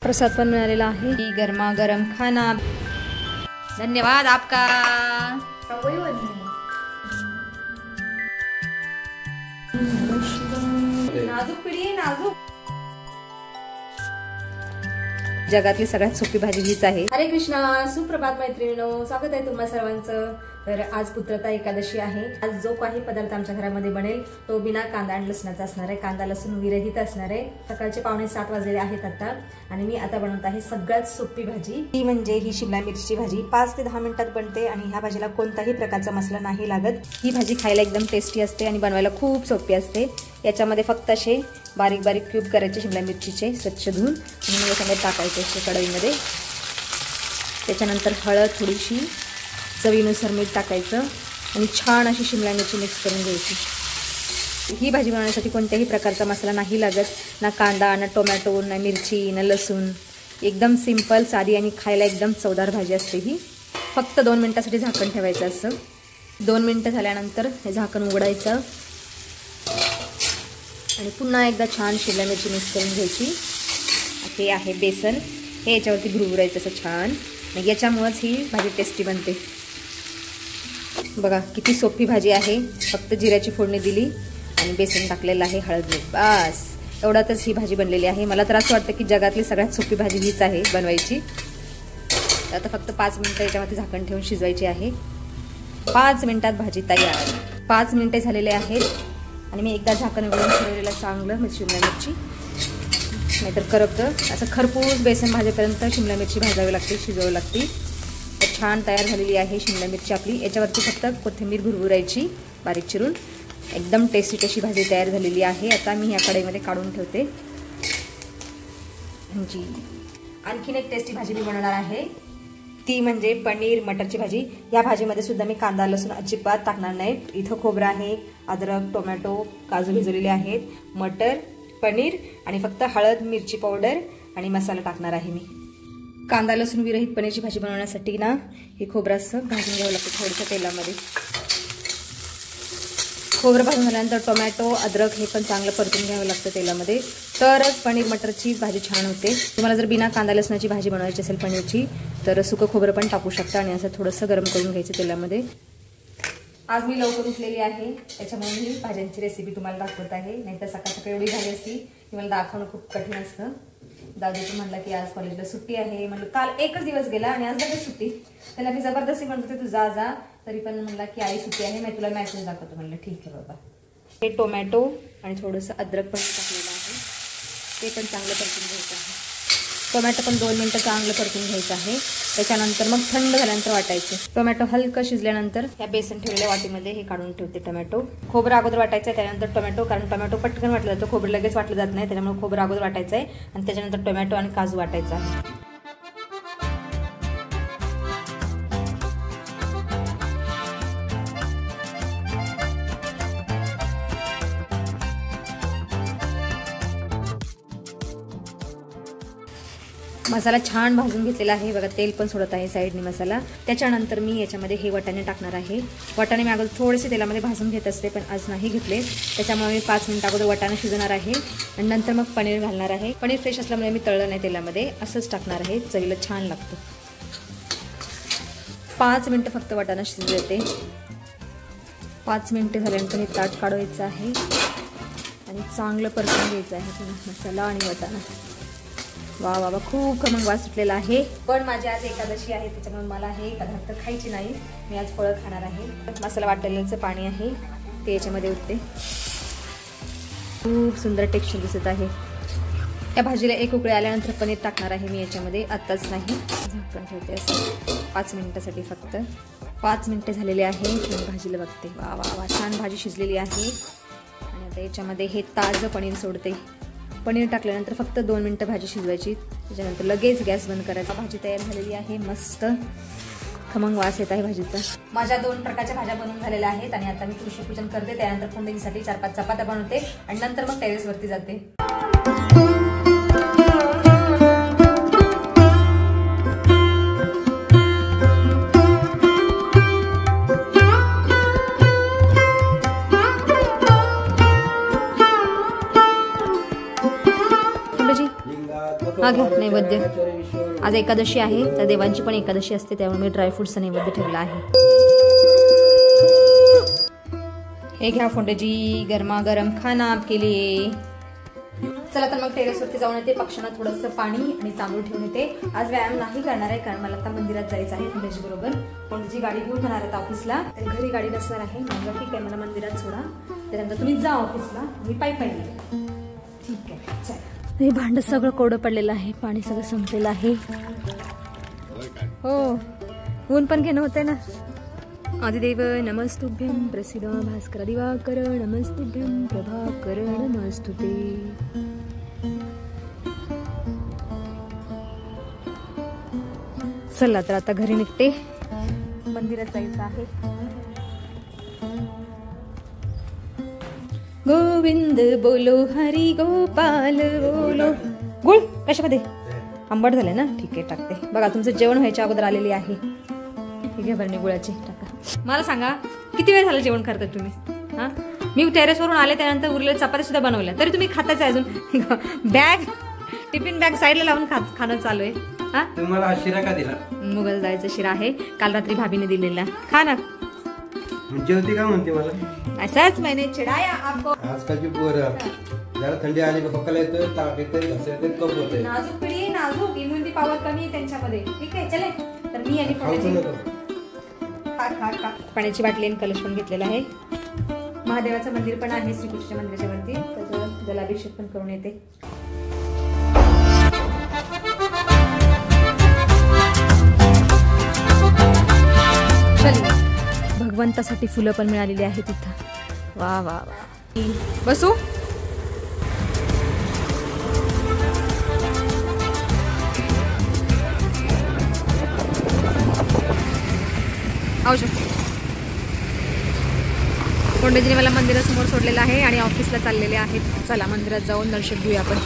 प्रसाद पण मिळालेला आहे। गरमागरम खाना, धन्यवाद आपका। नाजूक पिढी आहे, नाजूक। जगातली सगळ्यात सोपी भाजी हीच आहे। हरे कृष्णा, सुप्रभात मैत्रिणींनो, स्वागत आहे तुम्हा सर्वांचं। तर आज पुत्रता एकादशी आहे। आज जो काही पदार्थ आमच्या घरामध्ये बनेल तो बिना कांदा आणि लसणाचा असणार आहे, कांदा लसूण विरहित असणार आहे। सकाळचे 6:45 वाजलेले आहेत आता, आणि मी आता बनवत आहे सगळ्यात सोपी भाजी, ती म्हणजे ही शिमला मिरची भाजी। 5 ते 10 मिनिटात बनते आणि ह्या भाजीला कोणताही प्रकारचा मसाला नाही लागत। ही भाजी खायला एकदम टेस्टी असते आणि बनवायला खूप सोपी असते। याच्यामध्ये फक्त असे बारीक बारीक क्यूब करायचे शिमला मिरचीचे, स्वच्छ धुवून आणि मग याच्यामध्ये टाकायचे असे कढईमध्ये। त्याच्यानंतर हळद थोडीशी, चवीनुसार मीठ टाकायचं आणि छान अशी शिमला मिरची मिक्स करून घ्यायची। ही भाजी बनवण्यासाठी कोणत्याही प्रकारचा मसाला नाही लागत, ना कांदा, ना टोमॅटो, ना मिरची, ना लसूण। एकदम सिंपल, साधी आणि खायला एकदम चवदार भाजी असते ही। फक्त 2 मिनिटासाठी झाकण ठेवायचं असं। 2 मिनिटं झाल्यानंतर हे झाकण उघडायचं आणि पुन्हा एकदा छान शिमला मिरची मिक्स करून घ्यायची। हे आहे बेसन, हे याच्यावरती भुरभुरायचं असं छान, मग याच्यामुळेच ही भाजी टेस्टी बनते। बघा किती सोपी भाजी आहे, फक्त जिऱ्याची फोडणी दिली आणि बेसन टाकलेलं आहे, हळद मीठ, बस एवढ्यातच ही भाजी बनलेली आहे। मला तर असं वाटतं की जगातली सगळ्यात सोपी भाजी हीच आहे बनवायची। आता फक्त 5 मिनिटं याच्यामध्ये झाकण ठेवून शिजवायची आहे। 5 मिनिटात भाजी तयार। 5 मिनिटे झालेले आहेत आणि मी एकदा झाकण उघडून ठेवलेलं चांगलं शिमला मिरची, नाहीतर करपतं। असं खरपूस बेसन भाजेपर्यंत शिमला मिरची भाजावी लागते, शिजवावी लागते। तर छान तयार झालेली आहे शिमला मिरची आपली। याच्यावरती फक्त कोथिंबीर भुरभुरायची बारीक चिरून। एकदम टेस्टी अशी भाजी तयार झालेली आहे। आता मी या कढईमध्ये काढून ठेवते। आणखीन एक टेस्टी भाजी मी बनवणार आहे, ती म्हणजे पनीर मटरची भाजी। या भाजीमध्ये सुद्धा मी कांदा लसूण अजिबात टाकणार नाही। इथं खोबरं आहे, अद्रक, टोमॅटो, काजू भिजवलेले आहेत, मटर, पनीर आणि फक्त हळद, मिरची पावडर आणि मसाला टाकणार आहे मी। कांदा लसूण विरहित पनीरची भाजी बनवण्यासाठी ना हे खोबरं असं भाजून घ्यावं लागतं थोडंसं तेलामध्ये। खोबरं भाजून झाल्यानंतर टोमॅटो, अद्रक हे पण चांगलं परतून घ्यावं लागतं तेलामध्ये, तरच पनीर मटरची भाजी छान होते। तुम्हाला जर बिना कांदा लसणाची भाजी बनवायची असेल पनीरची, तर सुकं खोबरं पण टाकू शकता आणि असं थोडंसं गरम करून घ्यायचं तेलामध्ये। आज मी लवकर उठलेली आहे, त्याच्यामुळे ही भाज्यांची रेसिपी तुम्हाला दाखवत आहे। नाहीतर सकाळ सकाळी एवढी झाली असती की मला दाखवणं खूप कठीण असतं। दादूचं म्हणलं की आज कॉलेजला सुट्टी आहे, म्हणलं काल एकच दिवस गेला आणि आज लगेच सुट्टी। त्याला मी जबरदस्ती म्हणत होते तू जा जा, तरी पण म्हणला की आई सुट्टी आहे, मी तुला मेसेज दाखवतो। म्हणलं ठीक आहे बाबा। हे टोमॅटो आणि थोडंसं अद्रक पण टाकलेलं आहे, ते पण चांगलं परतून घ्यायचं आहे। टोमॅटो पण 2 मिनिटं चांगलं परतून घ्यायचं आहे। त्याच्यानंतर मग थंड झाल्यानंतर वाटायचं। टोमॅटो हलकं शिजल्यानंतर ह्या बेसन ठेवलेल्या वाटीमध्ये हे काढून ठेवते टोमॅटो। खोबरं अगोदर वाटायचं आहे, त्यानंतर टोमॅटो, कारण टोमॅटो पटकन वाटलं जातं, खोबरं लगेच वाटलं जात नाही, त्याच्यामुळे खोबरं अगोदर वाटायचं आहे आणि त्याच्यानंतर टोमॅटो आणि काजू वाटायचं आहे। मसाला छान भाजून घेतलेला आहे बघा, तेल पण सोडत आहे साईडने मसाला। त्याच्यानंतर मी याच्यामध्ये हे वाटाणे टाकणार आहे। वाटाणे मी अगोदर थोडेसे तेलामध्ये भाजून घेत असते, पण आज नाही घेतले, त्याच्यामुळे मी 5 मिनिट अगोदर वाटाणे शिजवणार आहे आणि नंतर मग पनीर घालणार आहे। पनीर फ्रेश असल्यामुळे मी तळलं नाही तेलामध्ये, असंच टाकणार आहे, चवीला छान लागतं। 5 मिनिटं फक्त वाटाणा शिजवते। 5 मिनिटं झाल्यानंतर हे ताट काढवायचं आहे आणि चांगलं परतून घ्यायचं आहे मसाला आणि वाटाणा। वा वा वा, खूप खमंग वास सुटलेला आहे। पण माझी आज एकादशी आहे, त्याच्यामुळे मला हे पदार्थ खायचे नाही, मी आज फळं खाणार आहे। मसाला वाटलेलं पाणी आहे ते याच्यामध्ये उठते, खूप सुंदर टेक्स्चर दिसत आहे। या भाजीला एक उकळी आल्यानंतर पनीर टाकणार आहे मी याच्यामध्ये, आत्ताच नाही, झाकण ठेवते असं 5 मिनिटासाठी फक्त। 5 मिनिटं झालेले आहे, मी भाजीला बघते। वा वा वा, छान भाजी शिजलेली आहे आणि आता याच्यामध्ये हे ताजं पनीर सोडते। पनीर टाकल्यानंतर फक्त 2 मिनिटं भाजी शिजवायची, त्याच्यानंतर लगेच गॅस बंद करायचा। भाजी तयार झालेली आहे, मस्त खमंग वास येत आहे भाजीचा। माझ्या 2 प्रकारच्या भाज्या बनवून झालेल्या आहेत आणि आता मी तुळशीपूजन करते, त्यानंतर कुंडलीसाठी 4-5 चपात्या बनवते आणि नंतर मग टेरेसवरती जाते। हा घ्या नैवेद्य। नैवेद्य. आज एकादशी आहे, तर देवांची पण एकादशी असते, त्यामुळे मी ड्रायफ्रुट्सचा नैवेद्य ठेवला आहे. हे घ्या फोंडेजी, गरमागरम खाना आपके लिए. चला तर मग टेरेसवरती जाऊन येते, पक्ष्यांना थोडंसं पाणी आणि तांदूळ ठेवून येते. आज व्यायाम नाही करणार आहे, कारण मला आता मंदिरात जायचं आहे फोंडेजी बरोबर. फोंडेजी गाडी घेऊन जाणार आहेत ऑफिसला, घरी गाडी नसणार आहे. म्हणलं ठीक आहे, मला मंदिरात सोडा, त्यानंतर तुम्ही जा ऑफिसला, मी पायी येते. ठीक आहे, चला. हे भांड सगळं कोरडं पडलेलं आहे, पाणी सगळं संपलेलं आहे. हो, ऊन पण घेणं होतंय ना. आदिदेव नमस्तुभ्यं, प्रसिद्ध भास्कर दिवाकर नमस्तुभ्यं, प्रभाकर नमस्तुते. चला तर आता घरी निघते, मंदिरात जायचं आहे. गोविंद बोलो हरी गोपाल बोलो. गुळ कशामध्ये? आंबट झाले ना, ठीक आहे टाकते. बघा तुमचं जेवण व्हायच्या अगोदर आलेली आहे. ठीक आहे, बरणी गुळाची टाका. मला सांगा किती वेळ झाला जेवण करताय तुम्ही? हा, मी टेरेसवरून आले, त्यानंतर उरलेल्या चपात्या सुद्धा बनवल्या, तरी तुम्ही खाताच आहे अजून. बॅग, टिफिन बॅग साईडला लावून खाणं चालू आहे. हा, तुम्हाला शिरा का दिला? मुगल डाळीचा शिरा आहे, काल रात्री भाभीने दिलेला. खा ना. जेवती का म्हणते मला? असाच मैंने चिडाया आपको. आजकालची पोरं जरा थंडी आली का पक्काला येतोय, ताप येतोय, घसा येतोय, कफ होतोय. नाजूक पिढी, नाजूक इम्युनिटी पॉवर कमी आहे त्यांच्यामध्ये. ठीक आहे, चले तर मी आणि पाण्याची बाटली आणि कलश पण घेतलेला आहे. महादेवाचं मंदिर पण आहे श्रीकृष्ण मंदिराच्या वरती, तर जलाभिषेक पण करून येते. भगवंतासाठी फुलं पण मिळालेली आहेत तिथं. वा वा वा. बसू. फोंडेजीने मला मंदिरासमोर सोडलेलं आहे आणि ऑफिसला चाललेले आहेत. चला मंदिरात जाऊन दर्शन घेऊया आपण.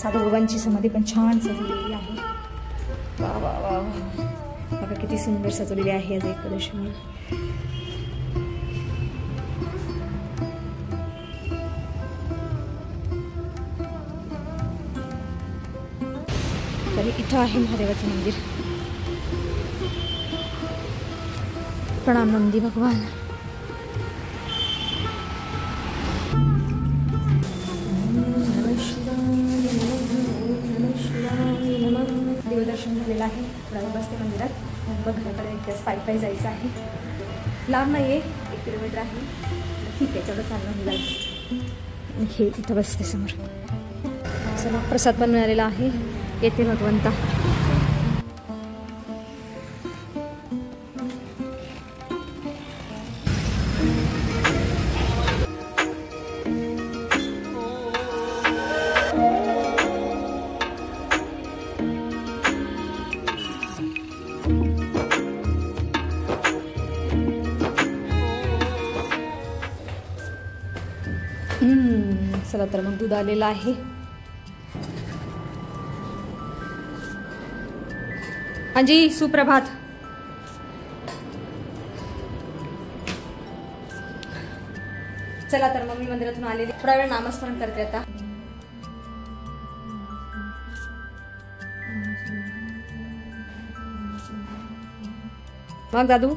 साधुबाबांची समाधी पण छान सजवलेली आहे. वा वा वा, बघा किती सुंदर सजवलेली आहे आज एकादशी. तरी इथं आहे महादेवाचं मंदिर. प्रणाम नंदी भगवान. देवदर्शन झालेलं आहे. थोडा वेळ बसते मंदिरात, मग घराकडे एक पायी जायचं आहे. लांब नाही आहे, 1 किलोमीटर आहे. ठीक आहे, तेवढं चालणं जायचं. हे इथं बसते समोर. चला, प्रसाद पण मिळालेला आहे. येथे भगवंता. चला तर मग दूध आलेलं आहे. हांजी, सुप्रभात. चला तर मग मी मंदिरातून आलेली, थोडा वेळ नामस्मरण करते आता. मग दादू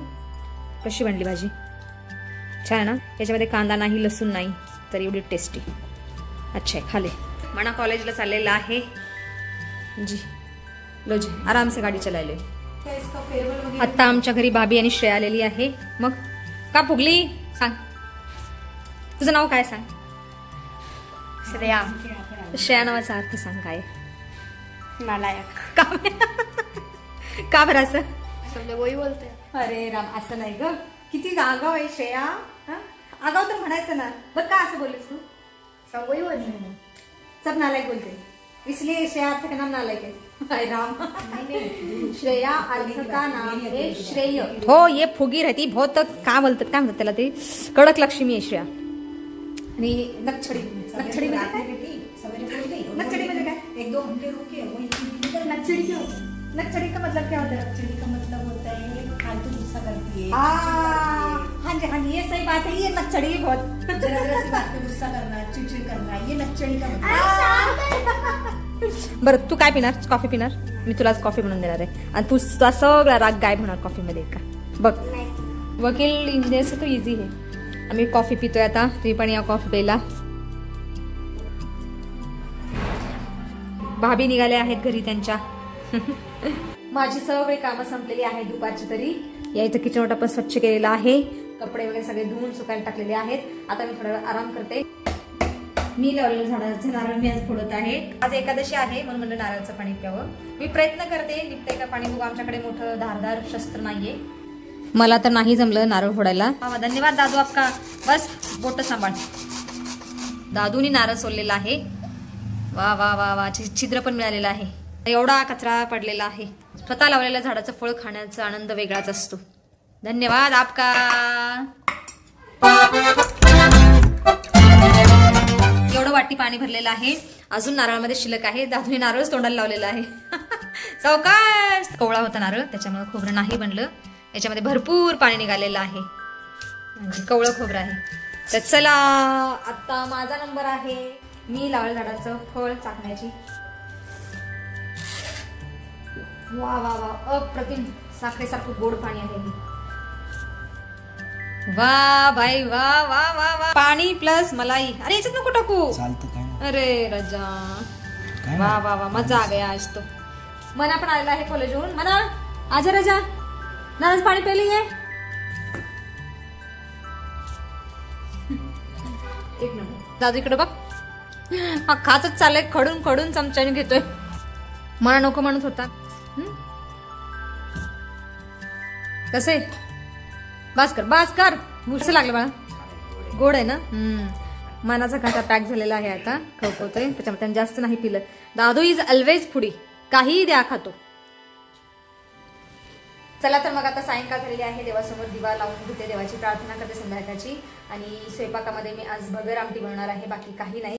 कशी बनली भाजी? छान आहे ना. याच्यामध्ये कांदा नाही, लसूण नाही, तर एवढी टेस्टी. अच्छा आहे, खाले. मना कॉलेजला चाललेला आहे जी. लो जी, आराम से गाडी चलायले. आता आमच्या घरी भाभी आणि श्रेया आलेली आहे. मग का फुगली? सांग, तुझं नाव काय? सांग. श्रेया. श्रेया नावाचा अर्थ सांग काय? नालायक. का बरं असं? वही बोलते. अरे राम, असं नाही ग. किती आगाव आहे श्रेया. आगाव तर म्हणायचं ना. बघ का असं बोललीस तू? वही बोलते. सब नालायक बोलते, इसलिए श्रेया अर्थ का नाम नालायक है. राम. श्रेया अर्थ का नाम है श्रेय. हो, ये फुगी रहती बहुत. काय म्हणतात त्याला ते? कडक लक्ष्मी आहे श्रेया. आणि नक्षडी. नक्षडी म्हणजे काय? नक्षडी म्हणजे काय? 1-2 घंटे रुके. नक्षडी क्या होती? नक्चड़ी का मतलब क्या होता है? नक्चड़ी का मतलब होता है फालतू गुस्सा करती है, हाँ जी हाँ जी, ये सही बात है, ये नक्चड़ी बहुत जरा जरा सी बात पे गुस्सा करना, चिड़चिड़ करना, ये नक्चड़ी का मतलब। बरं तू काय पिणार? कॉफी पिणार? मी तुलाच कॉफी बनवून देणार आहे आणि तू तुझा सगळा राग गायब होणार कॉफी मध्ये का बघ. वकील इंजिनियर तो इझी आहे. आम्ही कॉफी पितोय आता, तुम्ही पण या कॉफी प्यायला. भाभी निघाले आहेत घरी त्यांच्या. माझी सगळी कामं संपलेली आहेत दुपारची तरी. या इथं किचन ओटा पण स्वच्छ केलेला आहे, कपडे वगैरे सगळे धुवून सुकायला टाकलेले आहेत. आता मी थोडा वेळ आराम करते. मी लावलेलं झाडाचं नारळ मी आज फोडत आहे. आज एकादशी आहे म्हणून म्हणलं नारळाचं पाणी प्यावं. मी प्रयत्न करते निघतंय का पाणी बघू. आमच्याकडे मोठं धारदार शस्त्र नाहीये, मला तर नाही जमलं नारळ फोडायला. धन्यवाद दादू आपका. बस बोट सांभाळ. दादूनी नारळ सोललेला आहे. वा वा वा वा, छिद्र पण मिळालेलं आहे. एवढा कचरा पडलेला आहे. स्वतः लावलेल्या झाडाचं फळ खाण्याचा आनंद वेगळाच असतो. धन्यवाद आपका. एवढं वाटी पाणी भरलेलं आहे. अजून नारळामध्ये शिल्लक आहे. दादूने नारळच तोंडाला लावलेला आहे. सावकाश. कवळा होता नारळ त्याच्यामुळे खोबरं नाही बनलं. याच्यामध्ये भरपूर पाणी निघालेलं आहे, कवळं खोबरं आहे. तर चला आता माझा नंबर आहे. मी लावलं झाडाचं फळ चाकण्याची. वा वा वा, अप्रतिम साखरेसारखं गोड पाणी आहे. वा भाई वा वा वा वा. पाणी प्लस मलाई. अरे याच्यात नको टाकू. अरे रजा. वा वा वा, मजा आ गया आज तो. मना पण आलेला आहे कॉलेजहून. मना आजा रजा, नारळ पाणी प्यायली आहे. एक नंबर. दादू इकडे बघ, हा खातच चाललंय, खडून खडून चमच्याने घेतोय. मला नको म्हणत होता. कसे बास कर. कसं लागलं बाळा? गोड आहे ना. मनाचा घाटा पॅक झालेला आहे आता, खवखवतोय त्याच्यामुळे त्याने जास्त नाही पिलं. दादू इज ऑलवेज फुडी, काहीही द्या खातो. चला तर मग आता सायंकाळ झालेली आहे. देवासमोर दिवा लावून घेते, देवाची प्रार्थना करते संध्याकाळची. आणि स्वयंपाकामध्ये मी आज भगर आमटी बनवणार आहे, बाकी काही नाही.